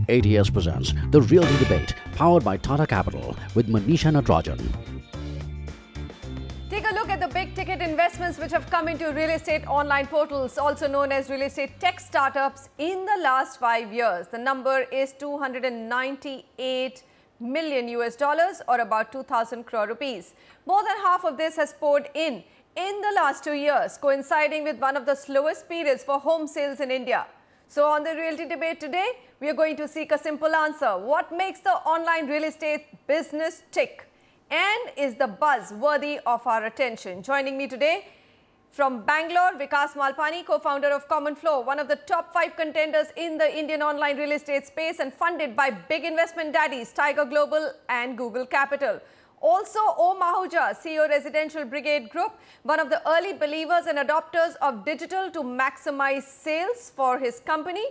ATS presents the Realty Debate, powered by Tata Capital, with Manisha Natarajan. Take a look at the big-ticket investments which have come into real estate online portals, also known as real estate tech startups, in the last 5 years. The number is 298 million US dollars, or about 2,000 crore rupees. More than half of this has poured in the last 2 years, coinciding with one of the slowest periods for home sales in India. So on the Realty Debate today, we are going to seek a simple answer. What makes the online real estate business tick? And is the buzz worthy of our attention? Joining me today from Bangalore, Vikas Malpani, co-founder of Common Flow, one of the top 5 contenders in the Indian online real estate space and funded by big investment daddies, Tiger Global and Google Capital. Also, Om Ahuja, CEO Residential Brigade Group, one of the early believers and adopters of digital to maximize sales for his company.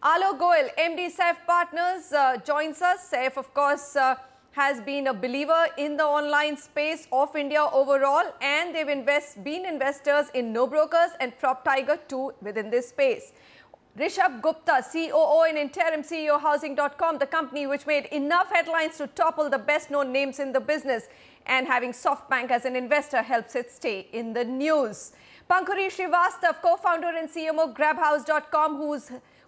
Alok Goel, MD Saif Partners, joins us. Saif, of course, has been a believer in the online space of India overall, and they've been investors in No Brokers and Prop Tiger too within this space. Rishabh Gupta, COO and interim CEO Housing.com, the company which made enough headlines to topple the best-known names in the business, and having SoftBank as an investor helps it stay in the news. Pankuri Srivastav, co-founder and CMO Grabhouse.com,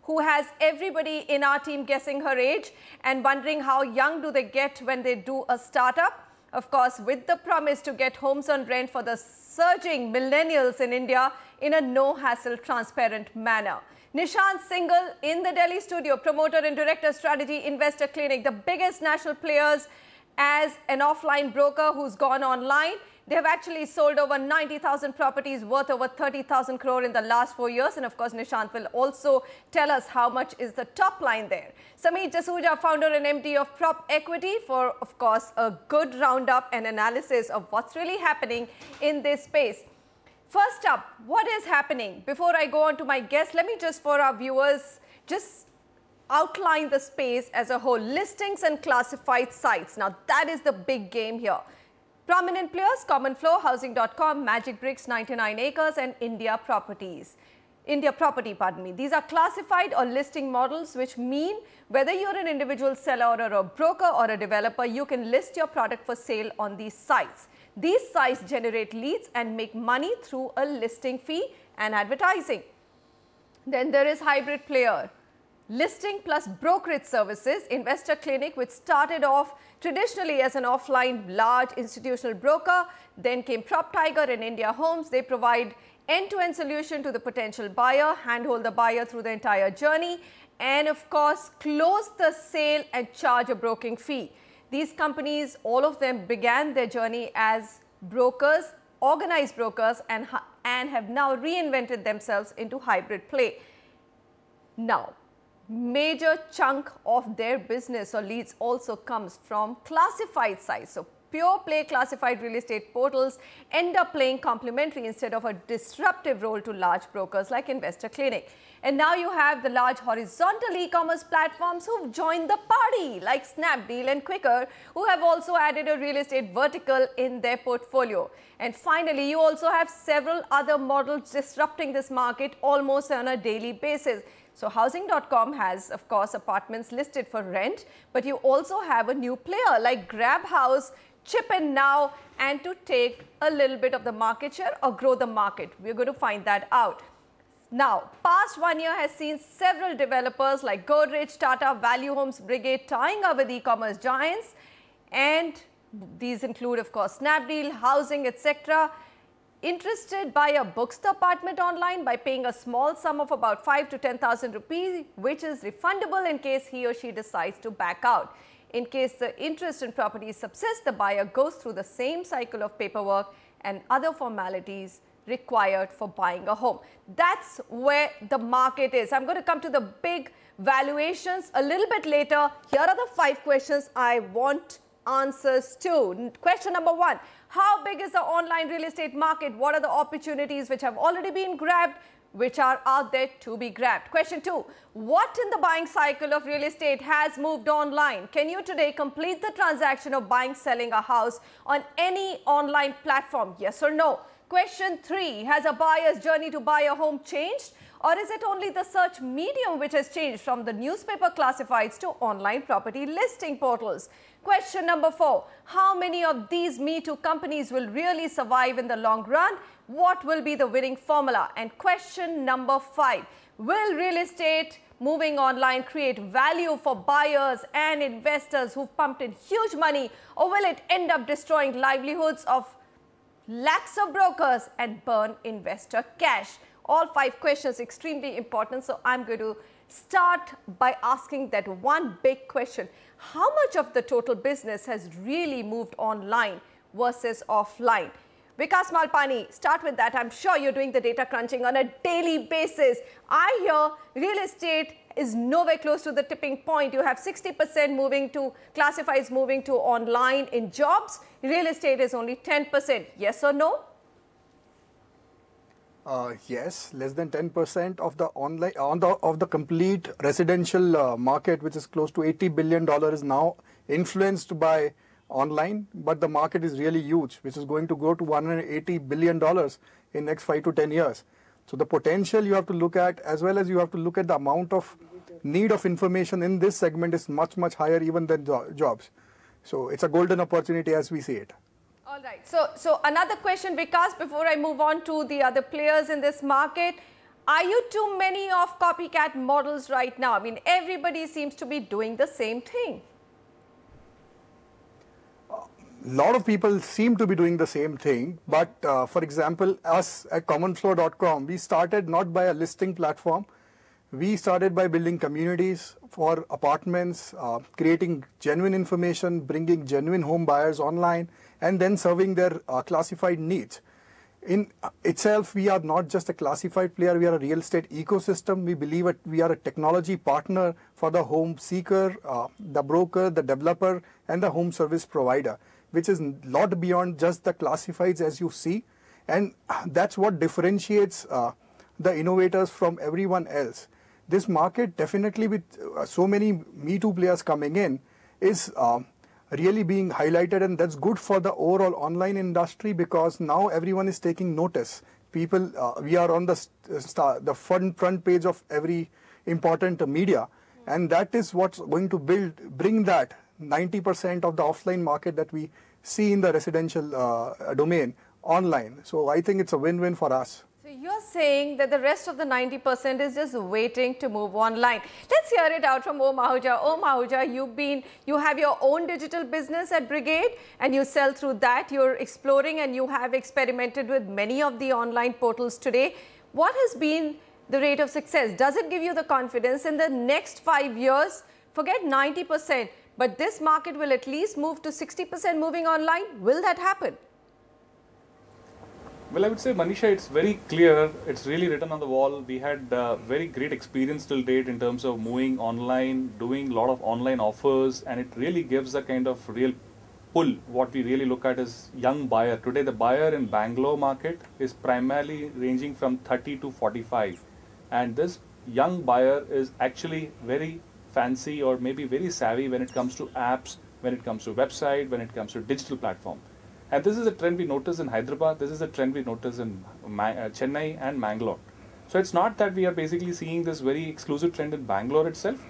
who has everybody in our team guessing her age and wondering how young do they get when they do a startup. Of course, with the promise to get homes on rent for the surging millennials in India in a no-hassle, transparent manner. Nishant Singhal in the Delhi studio, promoter and director strategy Investor Clinic, the biggest national players as an offline broker who's gone online. They have actually sold over 90,000 properties worth over 30,000 crore in the last 4 years. And of course, Nishant will also tell us how much is the top line there. Sameet Jasuja, founder and MD of Prop Equity, for, of course, a good roundup and analysis of what's really happening in this space. First up, what is happening? Before I go on to my guest, let me just, for our viewers, just outline the space as a whole. Listings and classified sites. Now, that is the big game here. Prominent players, Common Flow, Housing.com, Magic Bricks, 99 Acres, and India Property, pardon me. These are classified or listing models, which mean whether you're an individual seller or a broker or a developer, you can list your product for sale on these sites. These sites generate leads and make money through a listing fee and advertising. Then there is hybrid player, listing plus brokerage services, Investor Clinic, which started off traditionally as an offline large institutional broker. Then came Prop Tiger and India Homes. They provide end-to-end solution to the potential buyer, handhold the buyer through the entire journey, and of course, close the sale and charge a broking fee. These companies, all of them began their journey as brokers, organized brokers, and have now reinvented themselves into hybrid play. Now, major chunk of their business or leads also comes from classified sites. So pure play classified real estate portals end up playing complementary instead of a disruptive role to large brokers like Investor Clinic. And now you have the large horizontal e-commerce platforms who've joined the party, like Snapdeal and Quicker, who have also added a real estate vertical in their portfolio. And finally, you also have several other models disrupting this market almost on a daily basis. So Housing.com has, of course, apartments listed for rent, but you also have a new player like Grabhouse, chip in now and to take a little bit of the market share or grow the market. We're going to find that out. Now, past 1 year has seen several developers like Godrej, Tata, Value Homes, Brigade tying up with e-commerce giants, and these include, of course, Snapdeal, Housing, etc. Interested buyer books the apartment online by paying a small sum of about 5,000 to 10,000 rupees, which is refundable in case he or she decides to back out. In case the interest in property subsists, the buyer goes through the same cycle of paperwork and other formalities required for buying a home. That's where the market is. I'm going to come to the big valuations a little bit later. Here are the 5 questions I want answers to. Question number 1. How big is the online real estate market? What are the opportunities which have already been grabbed, which are out there to be grabbed? Question 2. What in the buying cycle of real estate has moved online? Can you today complete the transaction of buying, selling a house on any online platform? Yes or no? Question 3. Has a buyer's journey to buy a home changed, Or is it only the search medium which has changed from the newspaper classifieds to online property listing portals? Question number 4. How many of these Me Too companies will really survive in the long run? What will be the winning formula? And question number 5. Will real estate moving online create value for buyers and investors who've pumped in huge money, or will it end up destroying livelihoods of lakhs of brokers and burn investor cash? All 5 questions extremely important, so I'm going to start by asking that one big question. How much of the total business has really moved online versus offline? Vikas Malpani, start with that. I'm sure you're doing the data crunching on a daily basis. I hear real estate is nowhere close to the tipping point. You have 60% moving to classifieds, moving to online in jobs. Real estate is only 10%. Yes or no? Yes, less than 10% of the online of the complete residential market, which is close to $80 billion, is now influenced by online, but the market is really huge, which is going to grow to $180 billion in next 5 to 10 years. So the potential you have to look at, as well as you have to look at the amount of need of information in this segment, is much, much higher even than jobs. So it's a golden opportunity as we see it. All right. So another question, Vikas, before I move on to the other players in this market. Are you too many of copycat models right now? I mean, everybody seems to be doing the same thing. A lot of people seem to be doing the same thing, but for example, us at commonfloor.com, we started not by a listing platform. We started by building communities for apartments, creating genuine information, bringing genuine home buyers online, and then serving their classified needs. In itself, we are not just a classified player, we are a real estate ecosystem. We believe that we are a technology partner for the home seeker, the broker, the developer, and the home service provider, which is a lot beyond just the classifieds as you see. And that's what differentiates the innovators from everyone else. This market, definitely with so many Me Too players coming in, is really being highlighted, and that's good for the overall online industry, because now everyone is taking notice. People, we are on the front page of every important media, and that is what's going to bring that 90% of the offline market that we see in the residential domain online. So I think it's a win-win for us. So you're saying that the rest of the 90% is just waiting to move online. Let's hear it out from Om Ahuja. Om Ahuja, you have your own digital business at Brigade, and you sell through that. You're exploring and you have experimented with many of the online portals today. What has been the rate of success? Does it give you the confidence in the next 5 years? Forget 90%, but this market will at least move to 60% moving online. Will that happen? Well, I would say, Manisha, it's very clear. It's really written on the wall. We had very great experience till date in terms of moving online, doing a lot of online offers, and it really gives a kind of real pull. What we really look at is young buyer. Today, the buyer in Bangalore market is primarily ranging from 30 to 45. And this young buyer is actually very fancy or maybe very savvy when it comes to apps, when it comes to website, when it comes to digital platform. And this is a trend we notice in Hyderabad, this is a trend we notice in Chennai and Mangalore. So it's not that we are basically seeing this very exclusive trend in Bangalore itself.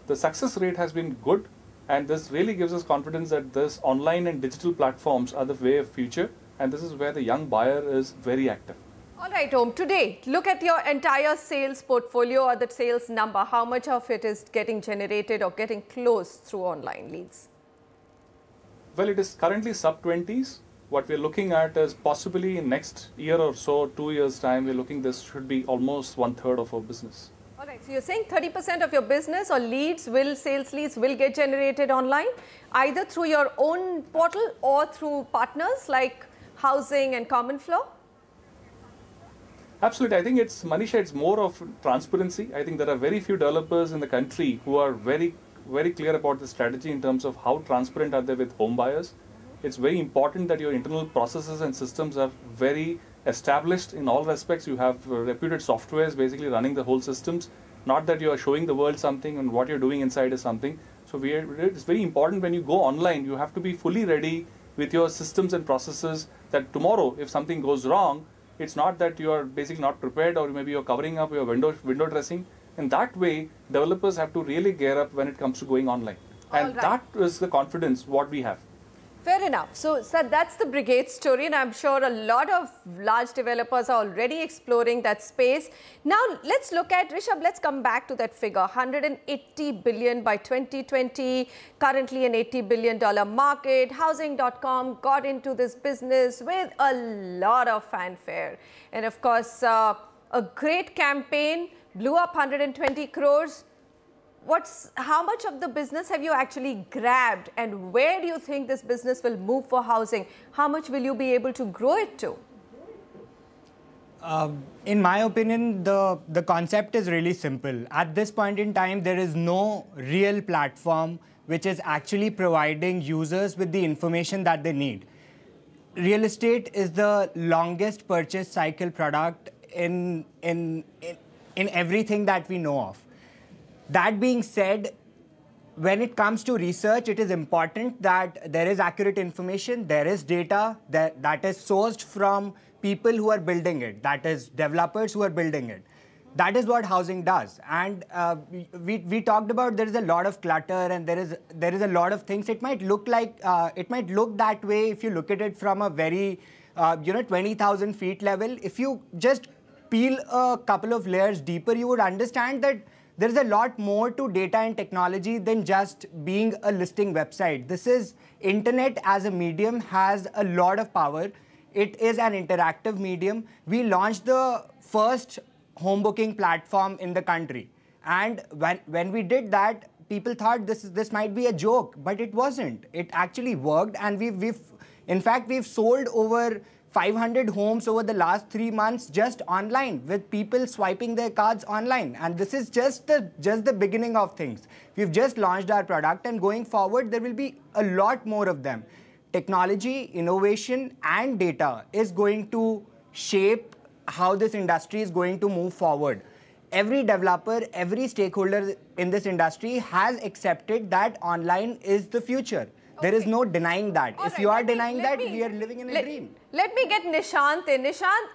The success rate has been good, and this really gives us confidence that this online and digital platforms are the way of future, and this is where the young buyer is very active. All right, Om, today, look at your entire sales portfolio or the sales number. How much of it is getting generated or getting closed through online leads? Well, it is currently sub-20s. What we're looking at is possibly in next year or so, 2 years time, we're looking this should be almost 1/3 of our business. All right, so you're saying 30% of your business or sales leads will get generated online, either through your own portal or through partners like Housing and Common Floor? Absolutely. I think it's, Manisha, it's more of transparency. I think there are very few developers in the country who are very clear about the strategy in terms of how transparent are they with home buyers. It's very important that your internal processes and systems are very established in all respects. You have reputed softwares basically running the whole systems, not that you are showing the world something and what you're doing inside is something. So it's very important when you go online, you have to be fully ready with your systems and processes that tomorrow, if something goes wrong, It's not that you are basically not prepared, or maybe you're covering up your window dressing. In that way, developers have to really gear up when it comes to going online. And that is the confidence what we have. Fair enough. So, sir, that's the Brigade story, and I'm sure a lot of large developers are already exploring that space. Now, let's look at, Rishabh, let's come back to that figure, 180 billion by 2020, currently an $80 billion market. Housing.com got into this business with a lot of fanfare. And of course, a great campaign, blew up 120 crores. How much of the business have you actually grabbed, and where do you think this business will move for housing? How much will you be able to grow it to? In my opinion, the concept is really simple. At this point in time, there is no real platform which is actually providing users with the information that they need. Real estate is the longest purchase cycle product in everything that we know of. That being said, when it comes to research, it is important that there is accurate information, there is data that is sourced from people who are building it, that is developers who are building it. That is what housing does. And we talked about there is a lot of clutter and there is a lot of things. It might look like it might look that way if you look at it from a very 20,000 feet level. If you just peel a couple of layers deeper, you would understand that there is a lot more to data and technology than just being a listing website. This is internet as a medium has a lot of power. It is an interactive medium. We launched the first home booking platform in the country. And when we did that, people thought this might be a joke, but it wasn't. It actually worked, and we've sold over 500 homes over the last 3 months just online, with people swiping their cards online. And this is just the beginning of things. We've just launched our product, and going forward, there will be a lot more of them. Technology, innovation, and data is going to shape how this industry is going to move forward. Every developer, every stakeholder in this industry has accepted that online is the future. There is no denying that. If you are denying that, we are living in a dream. Let me get Nishant in. Nishant,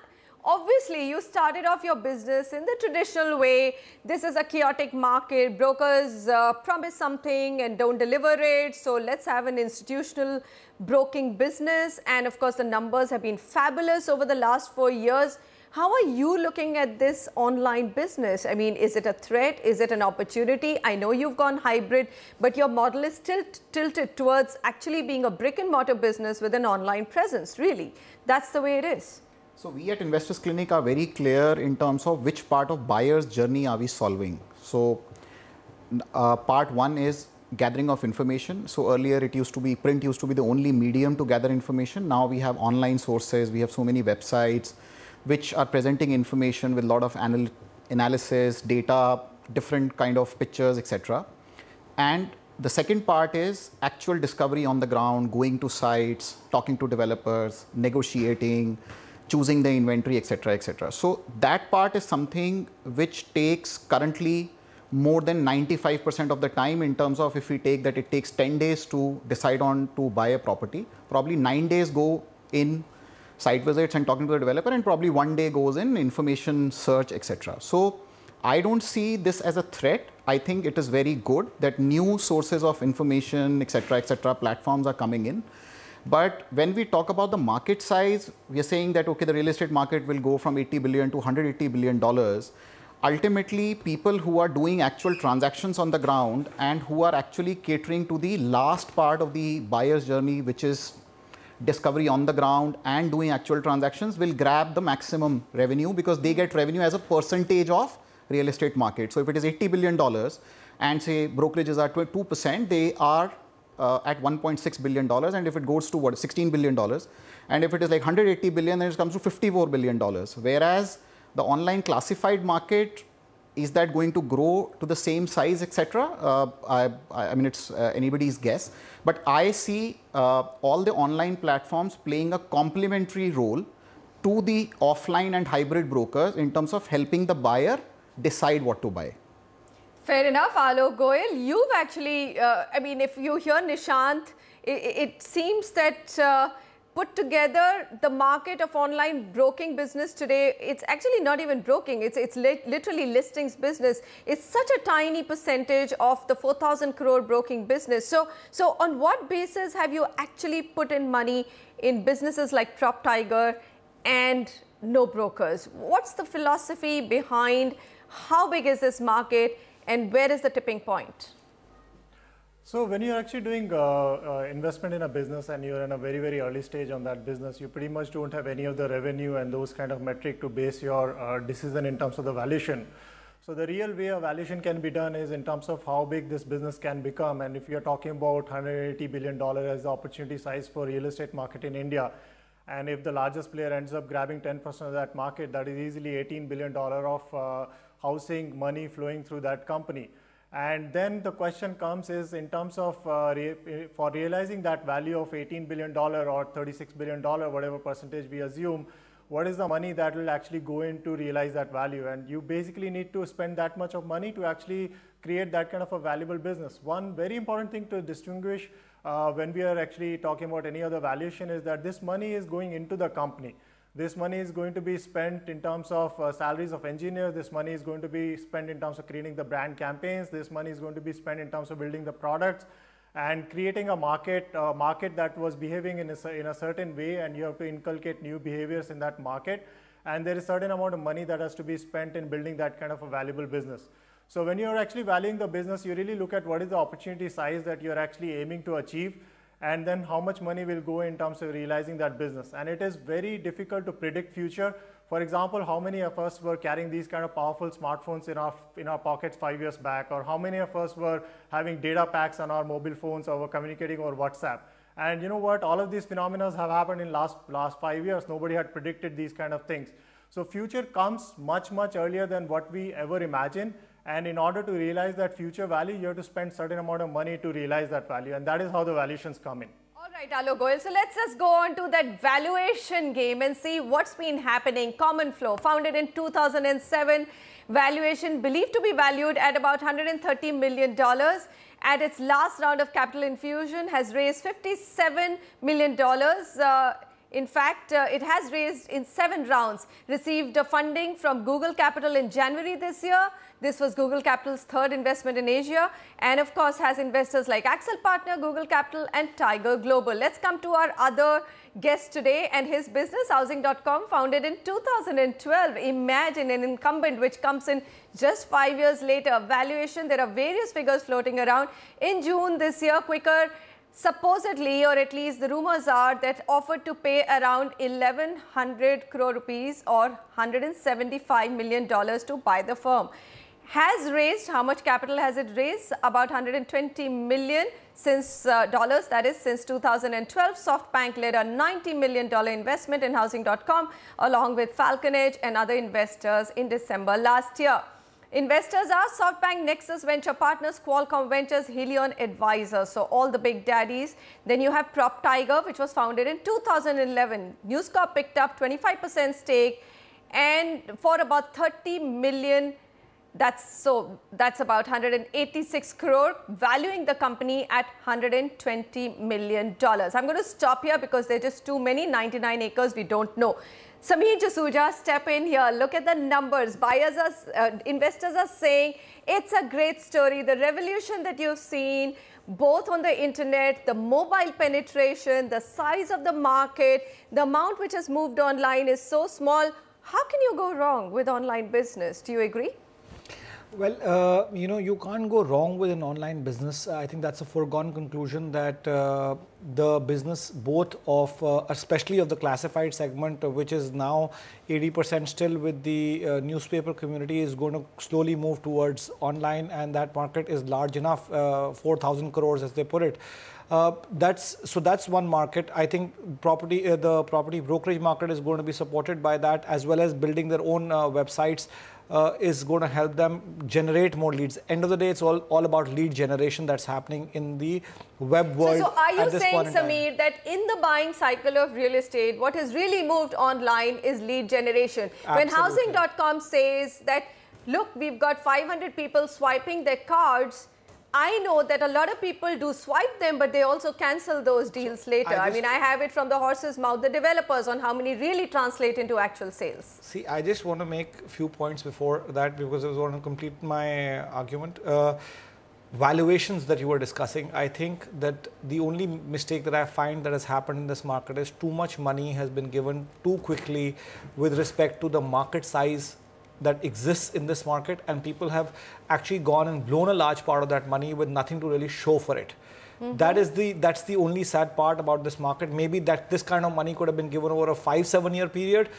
obviously, you started off your business in the traditional way. This is a chaotic market. Brokers promise something and don't deliver it. So let's have an institutional broking business. And of course, the numbers have been fabulous over the last 4 years. How are you looking at this online business? I mean, is it a threat? Is it an opportunity? I know you've gone hybrid, but your model is still tilted towards actually being a brick and mortar business with an online presence, really. That's the way it is. So we at Investors Clinic are very clear in terms of which part of buyer's journey are we solving. So part one is gathering of information. So earlier it used to be, print used to be the only medium to gather information. Now we have online sources, we have so many websites which are presenting information with a lot of analysis, data, different kind of pictures, etc. And the second part is actual discovery on the ground, going to sites, talking to developers, negotiating, choosing the inventory, etc., etc. So that part is something which takes currently more than 95% of the time, in terms of if we take that it takes 10 days to decide on to buy a property, probably 9 days go in site visits and talking to the developer, and probably 1 day goes in information search, etc. So I don't see this as a threat. I think it is very good that new sources of information, etc., platforms are coming in. But when we talk about the market size, we are saying that, okay, the real estate market will go from 80 billion to 180 billion dollars. Ultimately, people who are doing actual transactions on the ground and who are actually catering to the last part of the buyer's journey, which is discovery on the ground and doing actual transactions, will grab the maximum revenue, because they get revenue as a percentage of real estate market. So if it is $80 billion and say brokerages are 2%, they are at $1.6 billion. And if it goes to what, $16 billion, and if it is like 180 billion, then it comes to $54 billion. Whereas the online classified market, is that going to grow to the same size, etc.? I mean, it's anybody's guess. But I see all the online platforms playing a complementary role to the offline and hybrid brokers in terms of helping the buyer decide what to buy. Fair enough. Alok Goyal, you've actually, I mean, if you hear Nishant, it seems that put together the market of online broking business today, it's actually not even broking, it's literally listings business. It's such a tiny percentage of the 4,000 crore broking business. So on what basis have you actually put in money in businesses like PropTiger and no brokers? What's the philosophy behind how big is this market and where is the tipping point? So when you're actually doing investment in a business and you're in a very, very early stage on that business, you pretty much don't have any of the revenue and those kind of metric to base your decision in terms of the valuation. So the real way a valuation can be done is in terms of how big this business can become. And if you're talking about $180 billion as the opportunity size for real estate market in India, and if the largest player ends up grabbing 10% of that market, that is easily $18 billion of housing money flowing through that company. And then the question comes is in terms of for realizing that value of $18 billion or $36 billion, whatever percentage we assume, what is the money that will actually go in to realize that value? And you basically need to spend that much of money to actually create that kind of a valuable business. One very important thing to distinguish when we are actually talking about any other valuation is that this money is going into the company. This money is going to be spent in terms of salaries of engineers. This money is going to be spent in terms of creating the brand campaigns. This money is going to be spent in terms of building the products and creating a market that was behaving in a certain way, and you have to inculcate new behaviors in that market. And there is a certain amount of money that has to be spent in building that kind of a valuable business. So when you're actually valuing the business, you really look at what is the opportunity size that you're actually aiming to achieve, and then how much money will go in terms of realizing that business. And it is very difficult to predict future. For example, how many of us were carrying these kind of powerful smartphones in our pockets 5 years back, or how many of us were having data packs on our mobile phones or were communicating over WhatsApp? And you know what, all of these phenomena have happened in last 5 years. Nobody had predicted these kind of things. So future comes much earlier than what we ever imagined. And in order to realize that future value, you have to spend certain amount of money to realize that value. And that is how the valuations come in. All right, Alok Goyal. So let's just go on to that valuation game and see what's been happening. Common Flow, founded in 2007, valuation believed to be valued at about $130 million. At its last round of capital infusion, has raised $57 million. In fact, it has raised in 7 rounds, received funding from Google Capital in January this year. This was Google Capital's 3rd investment in Asia, and of course has investors like Axel Partner, Google Capital and Tiger Global. Let's come to our other guest today and his business, Housing.com, founded in 2012. Imagine an incumbent which comes in just 5 years later. Valuation, there are various figures floating around. In June this year, Quicker supposedly, or at least the rumors are, that offered to pay around 1,100 crore rupees or $175 million to buy the firm. Has raised, how much capital has it raised? About 120 million since dollars, that is since 2012. SoftBank led a $90 million investment in Housing.com along with Falcon Edge and other investors in December last year. Investors are SoftBank, Nexus Venture Partners, Qualcomm Ventures, Helion Advisors, so all the big daddies. Then you have PropTiger, which was founded in 2011. News Corp picked up 25% stake and for about 30 million. That's about 186 crore, valuing the company at $120 million. I'm going to stop here because there are just too many, 99 acres, we don't know. Sameer Jasuja, step in here. Look at the numbers. Investors are saying it's a great story. The revolution that you've seen, both on the internet, the mobile penetration, the size of the market, the amount which has moved online is so small. How can you go wrong with online business? Do you agree? Well, you can't go wrong with an online business. I think that's a foregone conclusion that the business, both of, especially of the classified segment, which is now 80% still with the newspaper community, is going to slowly move towards online, and that market is large enough, 4,000 crores as they put it. That's one market. I think the property brokerage market is going to be supported by that, as well as building their own websites. Is going to help them generate more leads. End of the day, it's all about lead generation that's happening in the web world. So are you saying, Sameer, that in the buying cycle of real estate, what has really moved online is lead generation? Absolutely. When Housing.com says that, look, we've got 500 people swiping their cards, I know that a lot of people do swipe them, but they also cancel those deals later. I mean, I have it from the horse's mouth, the developers, on how many really translate into actual sales. See, I just want to make a few points before that because I want to complete my argument. Valuations that you were discussing, I think that the only mistake that I find that has happened in this market is too much money has been given too quickly with respect to the market size that exists in this market, and people have actually gone and blown a large part of that money with nothing to really show for it. That's the only sad part about this market. Maybe that this kind of money could have been given over a 5-7 year period.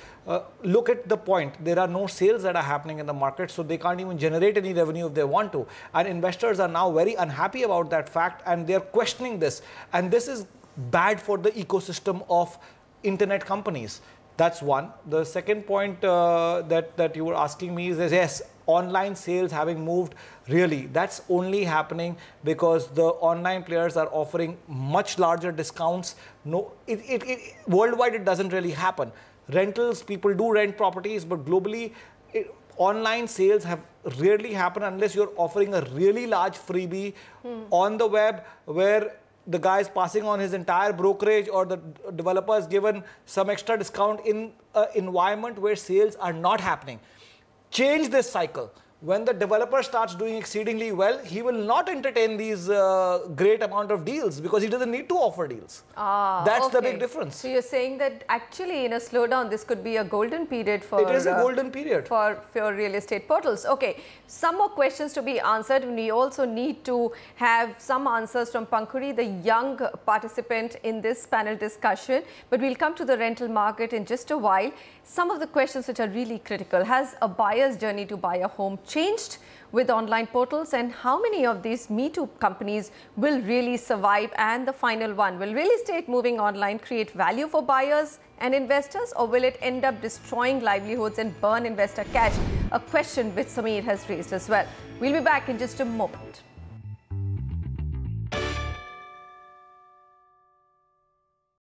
Look at the point. There are no sales that are happening in the market, so they can't even generate any revenue if they want to. And investors are now very unhappy about that fact, and they're questioning this. And this is bad for the ecosystem of internet companies. That's one. The second point that you were asking me is yes, online sales having moved, really, that's only happening because the online players are offering much larger discounts. No, worldwide it doesn't really happen. Rentals, people do rent properties, but globally, online sales have rarely happened unless you're offering a really large freebie on the web where the guy is passing on his entire brokerage or the developer is given some extra discount in an environment where sales are not happening. Change this cycle. When the developer starts doing exceedingly well, he will not entertain these great amount of deals because he doesn't need to offer deals. That's the big difference. So you're saying that actually in a slowdown, this could be a golden period for... It is a golden period. For real estate portals. Okay, some more questions to be answered. We also need to have some answers from Pankuri, the young participant in this panel discussion. But we'll come to the rental market in just a while. Some of the questions which are really critical. Has a buyer's journey to buy a home changed with online portals, and how many of these Me Too companies will really survive? And the final one, will real estate moving online create value for buyers and investors, or will it end up destroying livelihoods and burn investor cash? A question which Sameer has raised as well. We'll be back in just a moment.